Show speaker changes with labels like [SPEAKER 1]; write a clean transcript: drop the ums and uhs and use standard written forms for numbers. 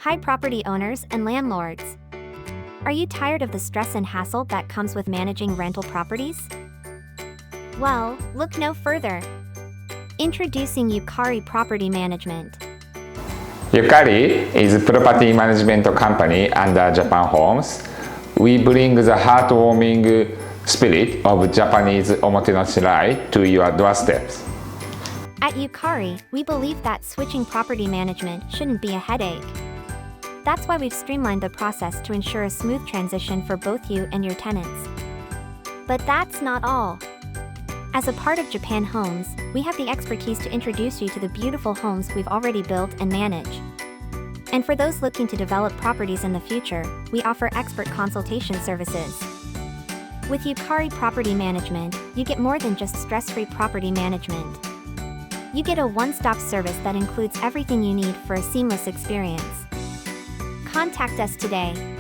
[SPEAKER 1] Hi, property owners and landlords. Are you tired of the stress and hassle that comes with managing rental properties? Well, look no further. Introducing Yukari Property Management.
[SPEAKER 2] Yukari is a property management company under Japan Homes. We bring the heartwarming spirit of Japanese OMOTENASHI to your doorsteps.
[SPEAKER 1] At Yukari, we believe that switching property management shouldn't be a headache. That's why we've streamlined the process to ensure a smooth transition for both you and your tenants. But that's not all. As a part of Japan Homes, we have the expertise to introduce you to the beautiful homes we've already built and manage. And for those looking to develop properties in the future, we offer expert consultation services. With Yukari Property Management, you get more than just stress-free property management. You get a one-stop service that includes everything you need for a seamless experience. Contact us today.